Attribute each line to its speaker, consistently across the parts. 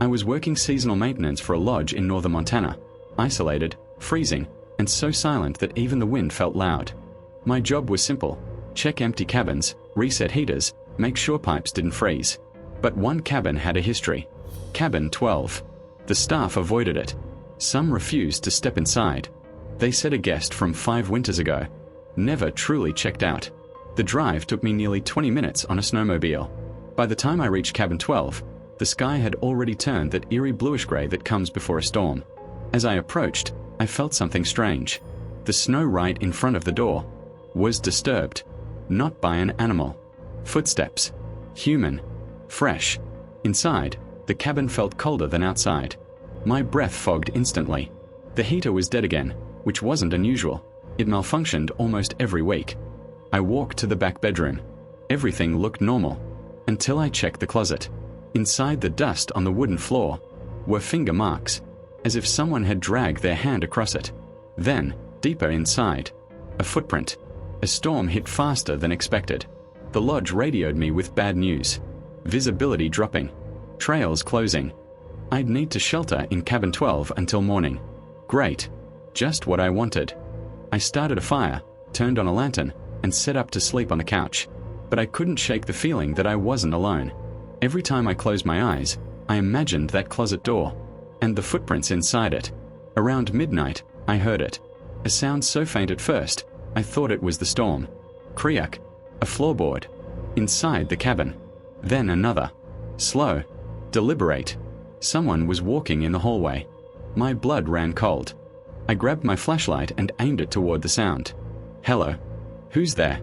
Speaker 1: I was working seasonal maintenance for a lodge in northern Montana, isolated, freezing, and so silent that even the wind felt loud. My job was simple: check empty cabins, reset heaters, make sure pipes didn't freeze. But one cabin had a history. Cabin 12. The staff avoided it. Some refused to step inside. They said a guest from 5 winters ago. Never truly checked out. The drive took me nearly 20 minutes on a snowmobile. By the time I reached cabin 12, the sky had already turned that eerie bluish-gray that comes before a storm. As I approached, I felt something strange. The snow right in front of the door was disturbed. Not by an animal. Footsteps. Human. Fresh. Inside, the cabin felt colder than outside. My breath fogged instantly. The heater was dead again, which wasn't unusual. It malfunctioned almost every week. I walked to the back bedroom. Everything looked normal. Until I checked the closet. Inside the dust on the wooden floor were finger marks, as if someone had dragged their hand across it. Then, deeper inside, a footprint. A storm hit faster than expected. The lodge radioed me with bad news. Visibility dropping. Trails closing. I'd need to shelter in cabin 12 until morning. Great. Just what I wanted. I started a fire, turned on a lantern, and set up to sleep on the couch. But I couldn't shake the feeling that I wasn't alone. Every time I closed my eyes, I imagined that closet door, and the footprints inside it. Around midnight, I heard it. A sound so faint at first, I thought it was the storm. Creak. A floorboard. Inside the cabin. Then another. Slow. Deliberate. Someone was walking in the hallway. My blood ran cold. I grabbed my flashlight and aimed it toward the sound. Hello? Who's there?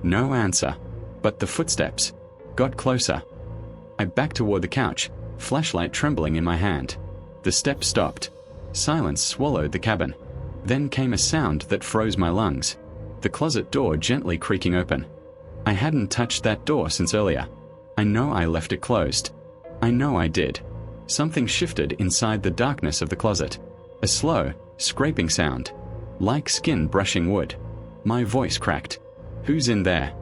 Speaker 1: No answer. But the footsteps got closer. I backed toward the couch, flashlight trembling in my hand. The steps stopped. Silence swallowed the cabin. Then came a sound that froze my lungs. The closet door gently creaking open. I hadn't touched that door since earlier. I know I left it closed. I know I did. Something shifted inside the darkness of the closet. A slow, scraping sound. Like skin brushing wood. My voice cracked. Who's in there?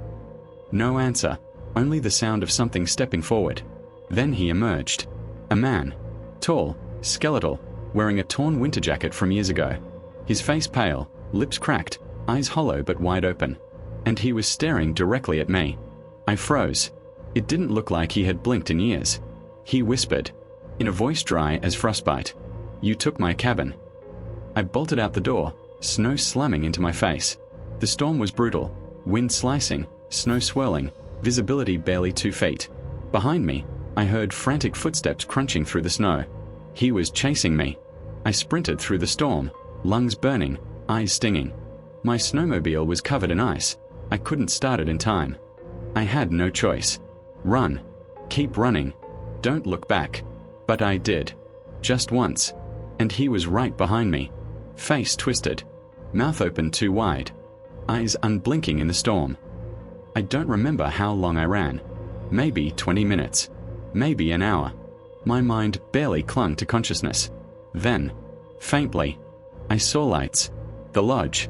Speaker 1: No answer. Only the sound of something stepping forward. Then he emerged. A man. Tall, skeletal, wearing a torn winter jacket from years ago. His face pale, lips cracked, eyes hollow but wide open. And he was staring directly at me. I froze. It didn't look like he had blinked in years. He whispered, in a voice dry as frostbite, "You took my cabin." I bolted out the door, snow slamming into my face. The storm was brutal, wind slicing, snow swirling, visibility barely 2 feet. Behind me, I heard frantic footsteps crunching through the snow. He was chasing me. I sprinted through the storm, lungs burning, eyes stinging. My snowmobile was covered in ice. I couldn't start it in time. I had no choice. Run. Keep running. Don't look back. But I did. Just once. And he was right behind me. Face twisted. Mouth open too wide. Eyes unblinking in the storm. I don't remember how long I ran. Maybe 20 minutes. Maybe an hour. My mind barely clung to consciousness. Then, faintly, I saw lights. The lodge.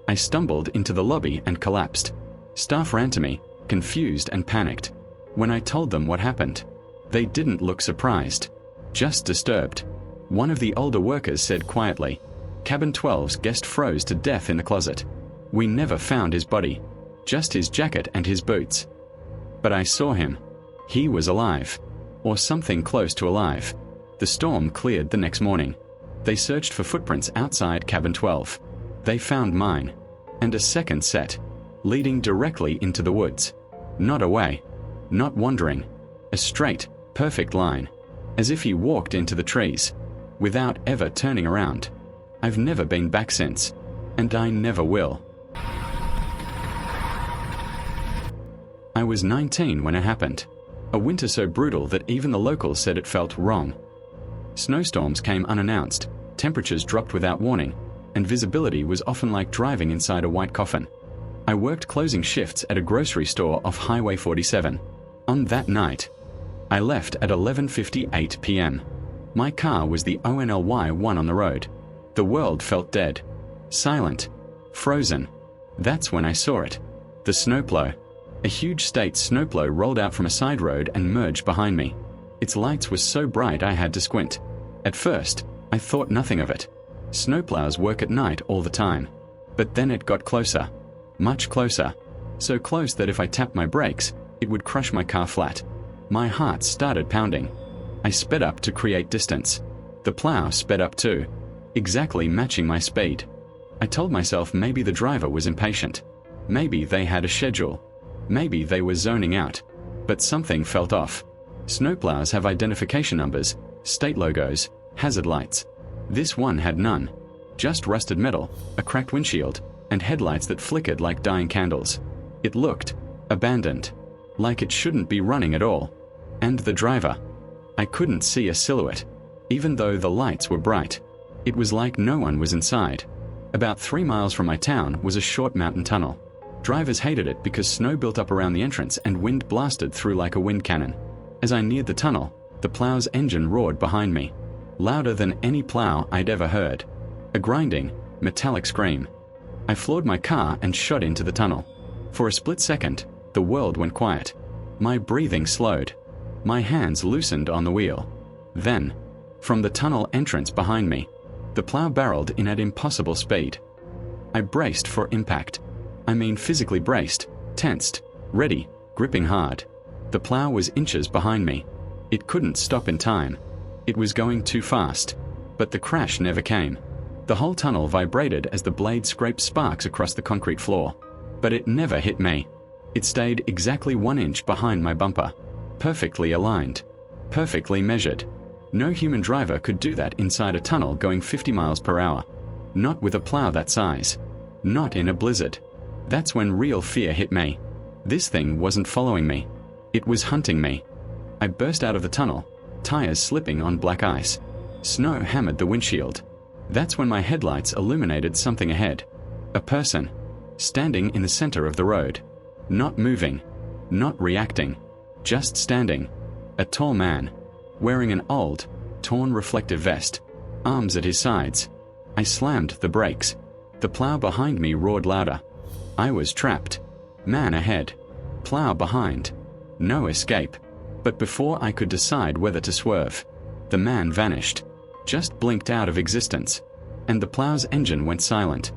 Speaker 1: I stumbled into the lobby and collapsed. Staff ran to me, confused and panicked. When I told them what happened, they didn't look surprised. Just disturbed. One of the older workers said quietly, "Cabin 12's guest froze to death in the closet. We never found his body. Just his jacket and his boots. But I saw him. He was alive. Or something close to alive." The storm cleared the next morning. They searched for footprints outside cabin 12. They found mine. And a second set, leading directly into the woods. Not away. Not wandering. A straight, perfect line. As if he walked into the trees. Without ever turning around. I've never been back since. And I never will. I was 19 when it happened. A winter so brutal that even the locals said it felt wrong. Snowstorms came unannounced, temperatures dropped without warning, and visibility was often like driving inside a white coffin. I worked closing shifts at a grocery store off Highway 47. On that night, I left at 11:58 p.m. My car was the ONLY one on the road. The world felt dead. Silent. Frozen. That's when I saw it. The snowplow. A huge state snowplow rolled out from a side road and merged behind me. Its lights were so bright I had to squint. At first, I thought nothing of it. Snowplows work at night all the time. But then it got closer. Much closer. So close that if I tapped my brakes, it would crush my car flat. My heart started pounding. I sped up to create distance. The plow sped up too, exactly matching my speed. I told myself maybe the driver was impatient. Maybe they had a schedule. Maybe they were zoning out. But something felt off. Snowplows have identification numbers, state logos, hazard lights. This one had none. Just rusted metal, a cracked windshield, and headlights that flickered like dying candles. It looked abandoned, like it shouldn't be running at all. And the driver. I couldn't see a silhouette, even though the lights were bright. It was like no one was inside. About 3 miles from my town was a short mountain tunnel. Drivers hated it because snow built up around the entrance and wind blasted through like a wind cannon. As I neared the tunnel, the plow's engine roared behind me, louder than any plow I'd ever heard. A grinding, metallic scream. I floored my car and shot into the tunnel. For a split second, the world went quiet. My breathing slowed. My hands loosened on the wheel. Then, from the tunnel entrance behind me, the plow barreled in at impossible speed. I braced for impact. I mean physically braced, tensed, ready, gripping hard. The plow was inches behind me. It couldn't stop in time. It was going too fast. But the crash never came. The whole tunnel vibrated as the blade scraped sparks across the concrete floor. But it never hit me. It stayed exactly 1 inch behind my bumper. Perfectly aligned. Perfectly measured. No human driver could do that inside a tunnel going 50 miles per hour. Not with a plow that size. Not in a blizzard. That's when real fear hit me. This thing wasn't following me. It was hunting me. I burst out of the tunnel, tires slipping on black ice. Snow hammered the windshield. That's when my headlights illuminated something ahead. A person. Standing in the center of the road. Not moving. Not reacting. Just standing. A tall man. Wearing an old, torn reflective vest. Arms at his sides. I slammed the brakes. The plow behind me roared louder. I was trapped. Man ahead. Plow behind. No escape. But before I could decide whether to swerve, the man vanished. Just blinked out of existence. And the plow's engine went silent.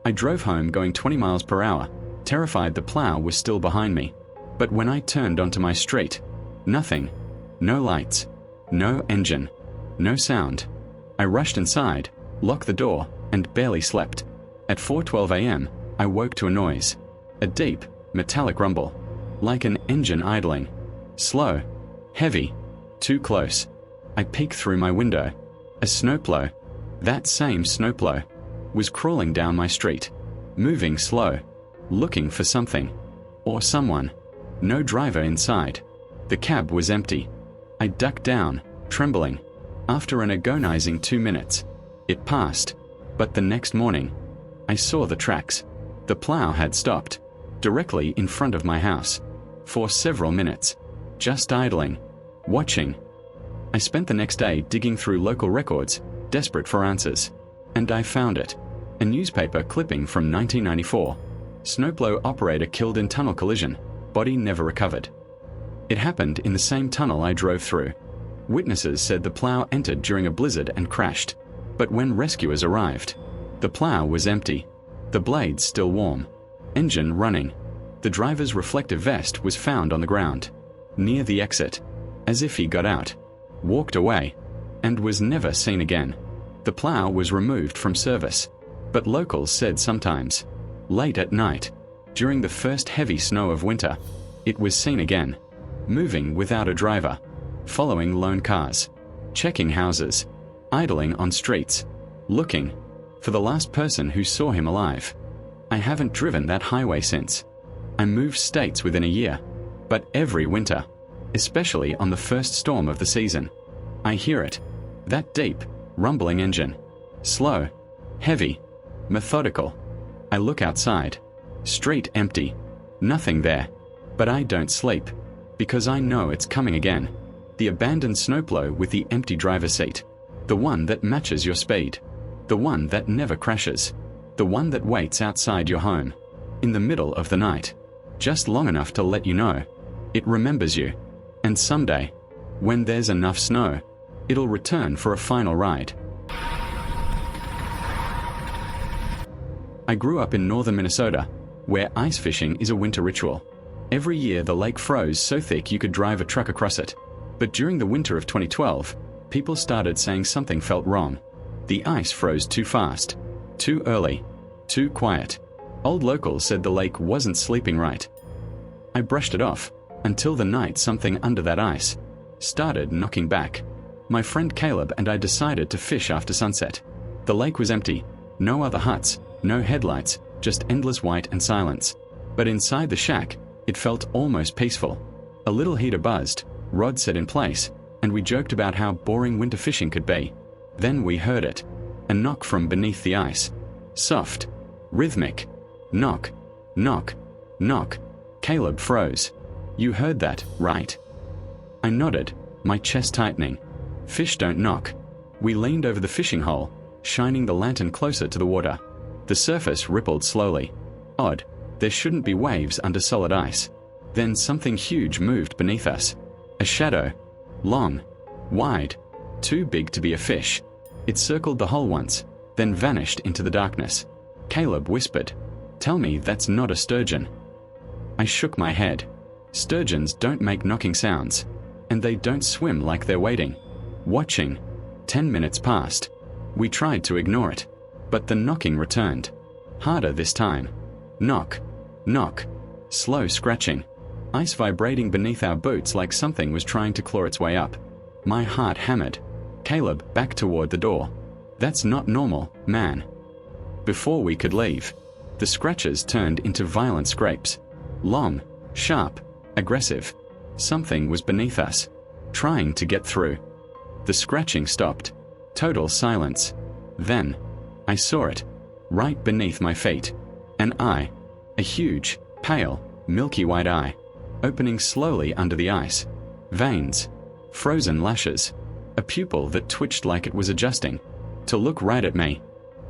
Speaker 1: I drove home going 20 miles per hour, terrified the plow was still behind me. But when I turned onto my street, nothing. No lights. No engine. No sound. I rushed inside, locked the door, and barely slept. At 4:12 a.m., I woke to a noise. A deep, metallic rumble. Like an engine idling. Slow. Heavy. Too close. I peeked through my window. A snowplow. That same snowplow. Was crawling down my street. Moving slow. Looking for something. Or someone. No driver inside. The cab was empty. I ducked down, trembling. After an agonizing 2 minutes, it passed. But the next morning, I saw the tracks. The plow had stopped, directly in front of my house. For several minutes. Just idling. Watching. I spent the next day digging through local records, desperate for answers. And I found it. A newspaper clipping from 1994. Snowplow operator killed in tunnel collision. Body never recovered. It happened in the same tunnel I drove through. Witnesses said the plow entered during a blizzard and crashed. But when rescuers arrived, the plow was empty. The blades still warm. Engine running. The driver's reflective vest was found on the ground, near the exit, as if he got out, walked away, and was never seen again. The plow was removed from service. But locals said sometimes, late at night, during the first heavy snow of winter, it was seen again. Moving without a driver, following lone cars, checking houses, idling on streets, looking for the last person who saw him alive. I haven't driven that highway since. I moved states within a year, but every winter, especially on the first storm of the season, I hear it. That deep, rumbling engine. Slow, heavy, methodical. I look outside. Street empty. Nothing there. But I don't sleep. Because I know it's coming again. The abandoned snowplow with the empty driver's seat. The one that matches your speed. The one that never crashes. The one that waits outside your home. In the middle of the night. Just long enough to let you know. It remembers you. And someday, When there's enough snow, it'll return for a final ride. I grew up in northern Minnesota, where ice fishing is a winter ritual. Every year the lake froze so thick you could drive a truck across it. But during the winter of 2012, people started saying something felt wrong. The ice froze too fast, too early, too quiet. Old locals said the lake wasn't sleeping right. I brushed it off, until the night something under that ice started knocking back. My friend Caleb and I decided to fish after sunset. The lake was empty, no other huts, no headlights, just endless white and silence. But inside the shack, it felt almost peaceful. A little heater buzzed, rods set in place, and we joked about how boring winter fishing could be. Then we heard it. A knock from beneath the ice. Soft, rhythmic. Knock, knock, knock. Caleb froze. You heard that, right? I nodded, my chest tightening. Fish don't knock. We leaned over the fishing hole, shining the lantern closer to the water. The surface rippled slowly. Odd, there shouldn't be waves under solid ice. Then something huge moved beneath us. A shadow. Long. Wide. Too big to be a fish. It circled the hole once, then vanished into the darkness. Caleb whispered, "Tell me that's not a sturgeon." I shook my head. Sturgeons don't make knocking sounds, and they don't swim like they're waiting, watching. 10 minutes passed. We tried to ignore it, but the knocking returned. Harder this time. Knock, knock, slow scratching. Ice vibrating beneath our boots like something was trying to claw its way up. My heart hammered. Caleb back toward the door. "That's not normal, man." Before we could leave, the scratches turned into violent scrapes. Long, sharp, aggressive. Something was beneath us, trying to get through. The scratching stopped. Total silence. Then, I saw it, right beneath my feet. An eye. A huge, pale, milky white eye, opening slowly under the ice. Veins. Frozen lashes. A pupil that twitched like it was adjusting to look right at me.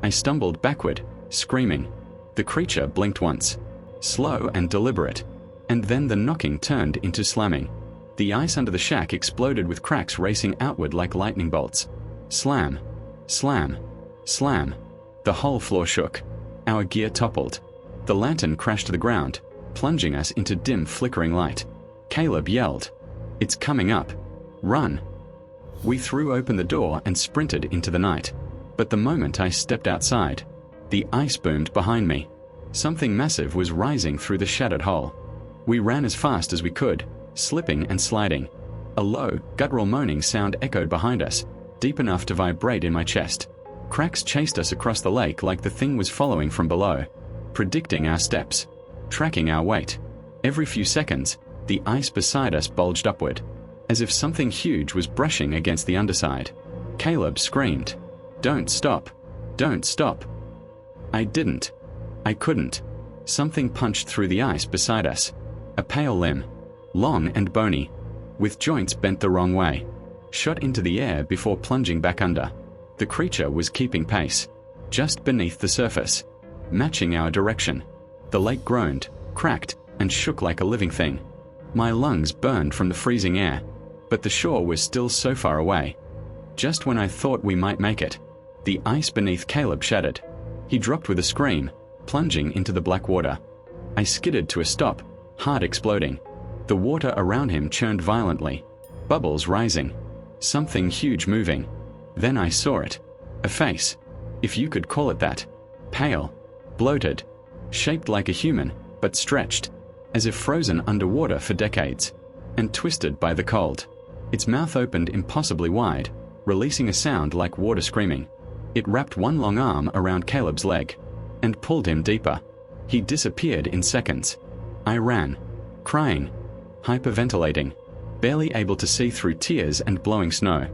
Speaker 1: I stumbled backward, screaming. The creature blinked once, slow and deliberate, and then the knocking turned into slamming. The ice under the shack exploded with cracks racing outward like lightning bolts. Slam, slam, slam. The whole floor shook. Our gear toppled. The lantern crashed to the ground, plunging us into dim, flickering light. Caleb yelled, "It's coming up. Run!" We threw open the door and sprinted into the night. But the moment I stepped outside, the ice boomed behind me. Something massive was rising through the shattered hole. We ran as fast as we could, slipping and sliding. A low, guttural moaning sound echoed behind us, deep enough to vibrate in my chest. Cracks chased us across the lake like the thing was following from below, predicting our steps, tracking our weight. Every few seconds, the ice beside us bulged upward, as if something huge was brushing against the underside. Caleb screamed, "Don't stop! Don't stop!" I didn't. I couldn't. Something punched through the ice beside us. A pale limb, long and bony, with joints bent the wrong way, shot into the air before plunging back under. The creature was keeping pace, just beneath the surface, matching our direction. The lake groaned, cracked, and shook like a living thing. My lungs burned from the freezing air, but the shore was still so far away. Just when I thought we might make it, the ice beneath Caleb shattered. He dropped with a scream, plunging into the black water. I skidded to a stop, heart exploding. The water around him churned violently, bubbles rising, something huge moving. Then I saw it. A face, if you could call it that. Pale, bloated, shaped like a human, but stretched, as if frozen underwater for decades, and twisted by the cold. Its mouth opened impossibly wide, releasing a sound like water screaming. It wrapped one long arm around Caleb's leg and pulled him deeper. He disappeared in seconds. I ran, crying, hyperventilating, barely able to see through tears and blowing snow.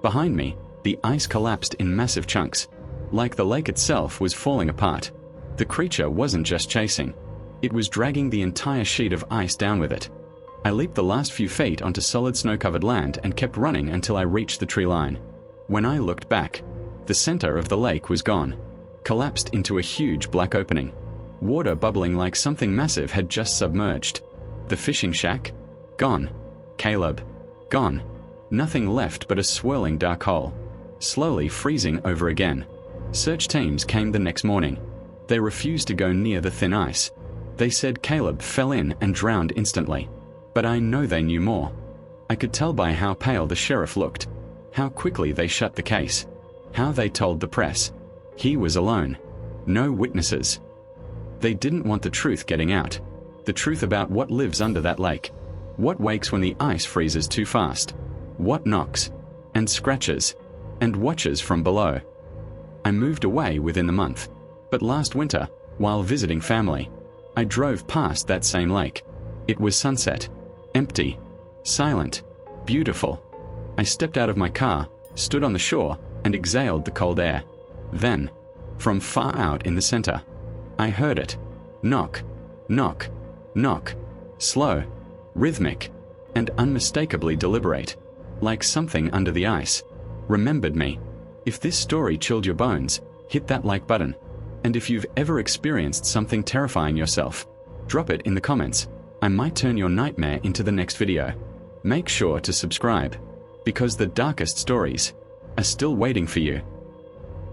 Speaker 1: Behind me, the ice collapsed in massive chunks, like the lake itself was falling apart. The creature wasn't just chasing. It was dragging the entire sheet of ice down with it. I leaped the last few feet onto solid snow-covered land and kept running until I reached the tree line. When I looked back, the center of the lake was gone, collapsed into a huge black opening. Water bubbling like something massive had just submerged. The fishing shack? Gone. Caleb? Gone. Nothing left but a swirling dark hole, slowly freezing over again. Search teams came the next morning. They refused to go near the thin ice. They said Caleb fell in and drowned instantly. But I know they knew more. I could tell by how pale the sheriff looked, how quickly they shut the case, how they told the press. He was alone. No witnesses. They didn't want the truth getting out. The truth about what lives under that lake. What wakes when the ice freezes too fast. What knocks, and scratches, and watches from below. I moved away within the month, but last winter, while visiting family, I drove past that same lake. It was sunset, empty, silent, beautiful. I stepped out of my car, stood on the shore, and exhaled the cold air. Then, from far out in the center, I heard it. Knock, knock, knock. Slow, rhythmic, and unmistakably deliberate. Like something under the ice. Remembered me. If this story chilled your bones, hit that like button. And if you've ever experienced something terrifying yourself, drop it in the comments. I might turn your nightmare into the next video. Make sure to subscribe, because the darkest stories are still waiting for you.